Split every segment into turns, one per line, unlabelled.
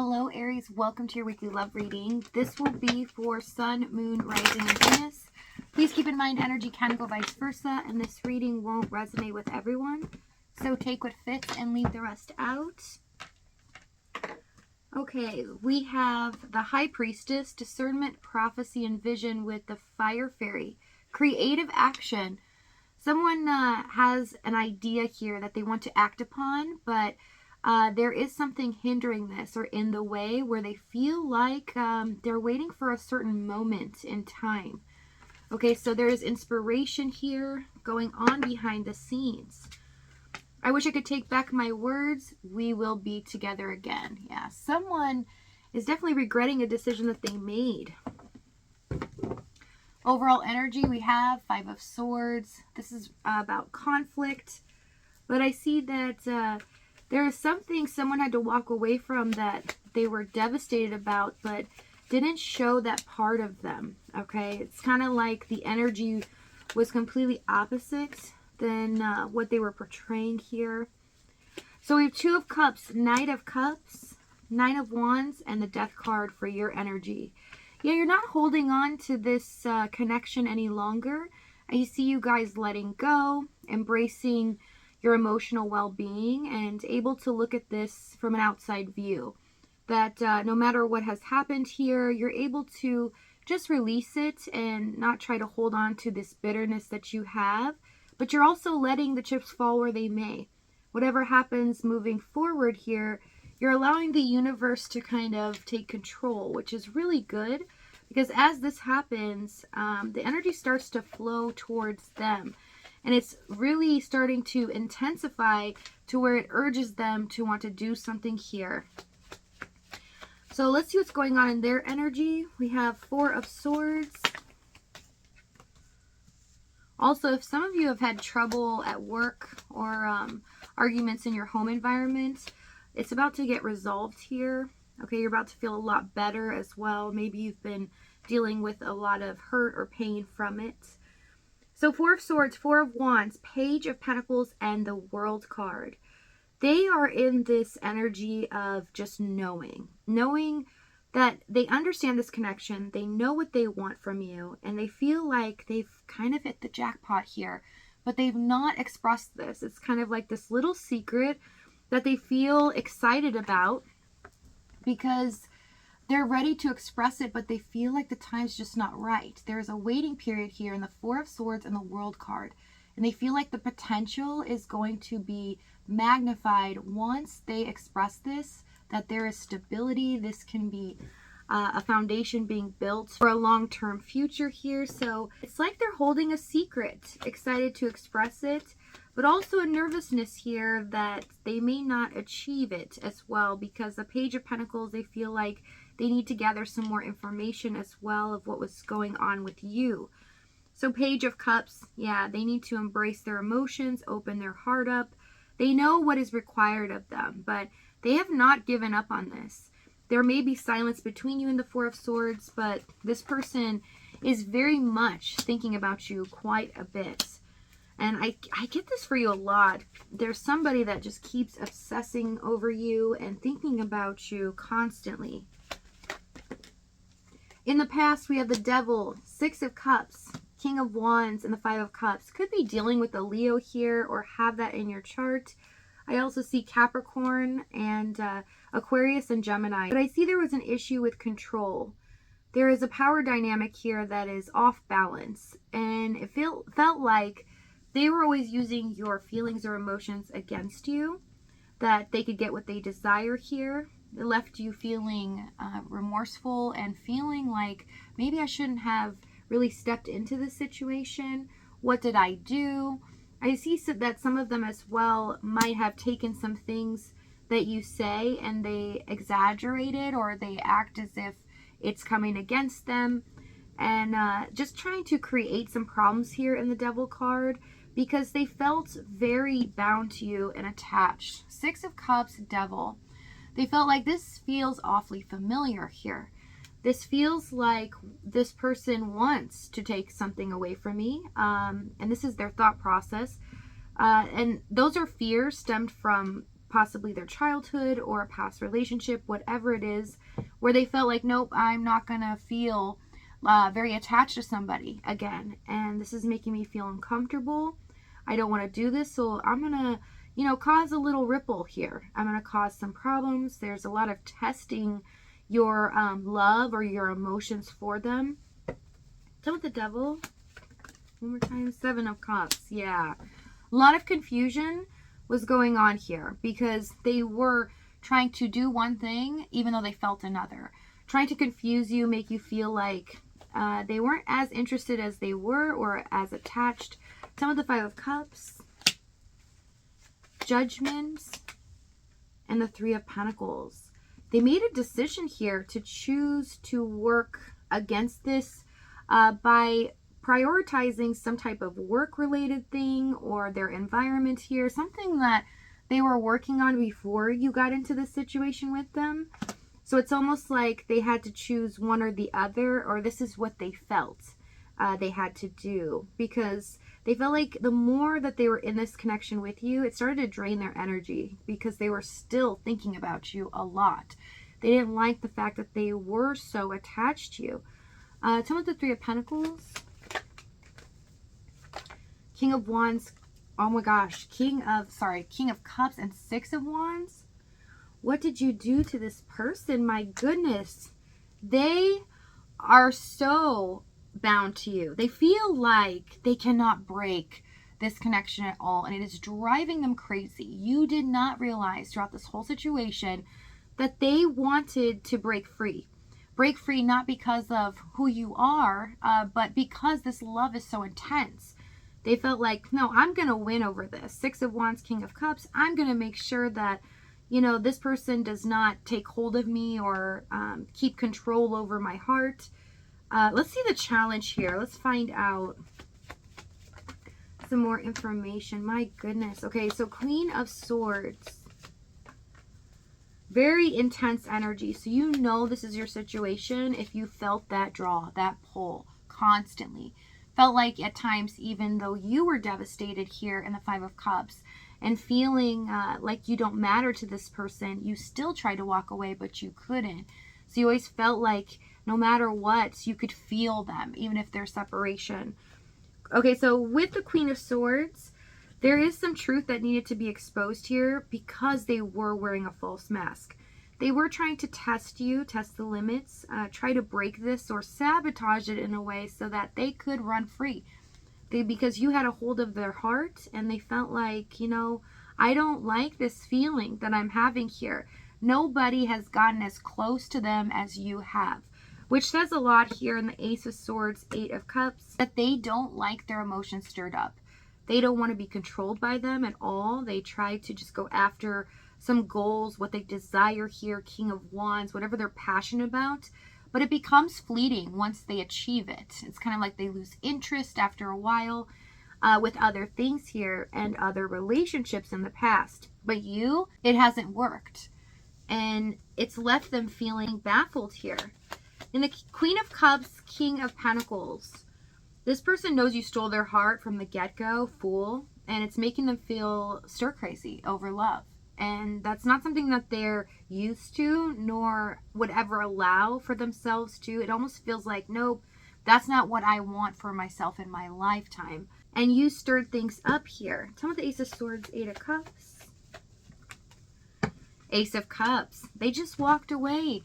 Hello Aries, welcome to your weekly love reading. This will be for Sun, Moon, Rising, and Venus. Please keep in mind energy can go vice versa, and this reading won't resonate with everyone. So take what fits and leave the rest out. Okay, we have the High Priestess, Discernment, Prophecy, and Vision with the Fire Fairy. Creative action. Someone has an idea here that they want to act upon, but there is something hindering this or in the way where they feel like they're waiting for a certain moment in time. Okay, so there is inspiration here going on behind the scenes. I wish I could take back my words. We will be together again. Yeah, someone is definitely regretting a decision that they made. Overall energy, we have Five of Swords. This is about conflict, but I see that there is something someone had to walk away from that they were devastated about, but didn't show that part of them, okay? It's kind of like the energy was completely opposite than what they were portraying here. So we have Two of Cups, Knight of Cups, Nine of Wands, and the Death card for your energy. Yeah, you're not holding on to this connection any longer. I see you guys letting go, embracing your emotional well-being, and able to look at this from an outside view. That no matter what has happened here, you're able to just release it and not try to hold on to this bitterness that you have, but you're also letting the chips fall where they may. Whatever happens moving forward here, you're allowing the universe to kind of take control, which is really good, because as this happens, the energy starts to flow towards them. And it's really starting to intensify to where it urges them to want to do something here. So let's see what's going on in their energy. We have Four of Swords. Also, if some of you have had trouble at work or arguments in your home environment, it's about to get resolved here. Okay, you're about to feel a lot better as well. Maybe you've been dealing with a lot of hurt or pain from it. So Four of Swords, Four of Wands, Page of Pentacles, and the World card. They are in this energy of just knowing that they understand this connection. They know what they want from you, and they feel like they've kind of hit the jackpot here, but they've not expressed this. It's kind of like this little secret that they feel excited about because they're ready to express it, but they feel like the time's just not right. There's a waiting period here in the Four of Swords and the World card. And they feel like the potential is going to be magnified once they express this, that there is stability. This can be a foundation being built for a long-term future here. So it's like they're holding a secret, excited to express it, but also a nervousness here that they may not achieve it as well, because the Page of Pentacles, they feel like they need to gather some more information as well of what was going on with you. So Page of Cups, yeah, they need to embrace their emotions, open their heart up. They know what is required of them, but they have not given up on this. There may be silence between you and the Four of Swords, but this person is very much thinking about you quite a bit. And I get this for you a lot. There's somebody that just keeps obsessing over you and thinking about you constantly. In the past, we have the Devil, Six of Cups, King of Wands, and the Five of Cups. Could be dealing with a Leo here or have that in your chart. I also see Capricorn and Aquarius and Gemini. But I see there was an issue with control. There is a power dynamic here that is off balance. And it felt like they were always using your feelings or emotions against you, that they could get what they desire here. It left you feeling remorseful and feeling like maybe I shouldn't have really stepped into this situation. What did I do? I see that some of them as well might have taken some things that you say and they exaggerate it, or they act as if it's coming against them, and just trying to create some problems here in the Devil card because they felt very bound to you and attached. Six of Cups, Devil. They felt like this feels awfully familiar here. This feels like this person wants to take something away from me. And this is their thought process. And those are fears stemmed from possibly their childhood or a past relationship, whatever it is, where they felt like, nope, I'm not going to feel very attached to somebody again. And this is making me feel uncomfortable. I don't want to do this. So I'm going to, cause a little ripple here. I'm going to cause some problems. There's a lot of testing your love or your emotions for them. Done with the devil. One more time. 7 of Cups. Yeah. A lot of confusion was going on here because they were trying to do one thing even though they felt another. Trying to confuse you, make you feel like they weren't as interested as they were or as attached. Some of the 5 of Cups, Judgment, and the 3 of Pentacles. They made a decision here to choose to work against this by prioritizing some type of work-related thing or their environment here, something that they were working on before you got into this situation with them. So it's almost like they had to choose one or the other, or this is what they felt they had to do, because they felt like the more that they were in this connection with you, it started to drain their energy because they were still thinking about you a lot. They didn't like the fact that they were so attached to you. Tell me the 3 of Pentacles. King of Wands. Oh my gosh. King of Cups and 6 of Wands. What did you do to this person? My goodness. They are so bound to you. They feel like they cannot break this connection at all, and it is driving them crazy. You did not realize throughout this whole situation that they wanted to break free. Break free not because of who you are, but because this love is so intense. They felt like, no, I'm going to win over this. 6 of Wands, King of Cups. I'm going to make sure that, this person does not take hold of me or keep control over my heart. Let's see the challenge here. Let's find out some more information. My goodness. Okay, so Queen of Swords. Very intense energy. So this is your situation if you felt that draw, that pull constantly. Felt like at times, even though you were devastated here in the 5 of Cups and feeling like you don't matter to this person, you still tried to walk away, but you couldn't. So you always felt like no matter what, you could feel them, even if there's separation. Okay, so with the Queen of Swords, there is some truth that needed to be exposed here because they were wearing a false mask. They were trying to test you, test the limits, try to break this or sabotage it in a way so that they could run free. Because you had a hold of their heart and they felt like, I don't like this feeling that I'm having here. Nobody has gotten as close to them as you have. Which says a lot here in the Ace of Swords, 8 of Cups, that they don't like their emotions stirred up. They don't want to be controlled by them at all. They try to just go after some goals, what they desire here, King of Wands, whatever they're passionate about. But it becomes fleeting once they achieve it. It's kind of like they lose interest after a while with other things here and other relationships in the past. But it hasn't worked. And it's left them feeling baffled here. In the Queen of Cups, King of Pentacles, this person knows you stole their heart from the get-go, fool, and it's making them feel stir crazy over love. And that's not something that they're used to, nor would ever allow for themselves to. It almost feels like, nope, that's not what I want for myself in my lifetime. And you stirred things up here. Tell me the Ace of Swords, 8 of Cups. Ace of Cups. They just walked away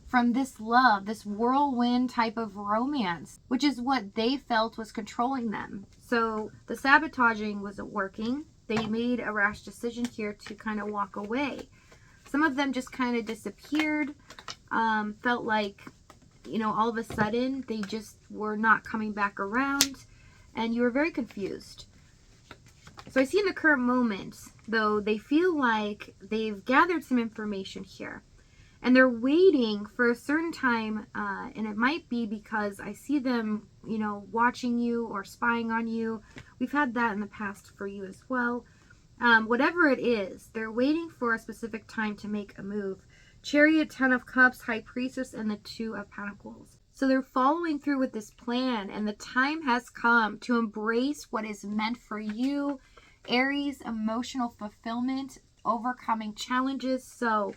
from this love, this whirlwind type of romance, which is what they felt was controlling them. So the sabotaging wasn't working. They made a rash decision here to kind of walk away. Some of them just kind of disappeared, felt like, all of a sudden they just were not coming back around, and you were very confused. So I see in the current moment, though, they feel like they've gathered some information here. And they're waiting for a certain time, and it might be because I see them, watching you or spying on you. We've had that in the past for you as well. Whatever it is, they're waiting for a specific time to make a move. Chariot, 10 of Cups, High Priestess, and the 2 of Pentacles. So they're following through with this plan, and the time has come to embrace what is meant for you. Aries, emotional fulfillment, overcoming challenges. So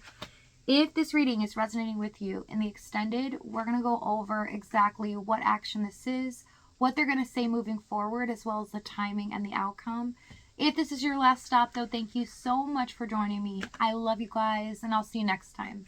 if this reading is resonating with you in the extended, we're going to go over exactly what action this is, what they're going to say moving forward, as well as the timing and the outcome. If this is your last stop, though, thank you so much for joining me. I love you guys, and I'll see you next time.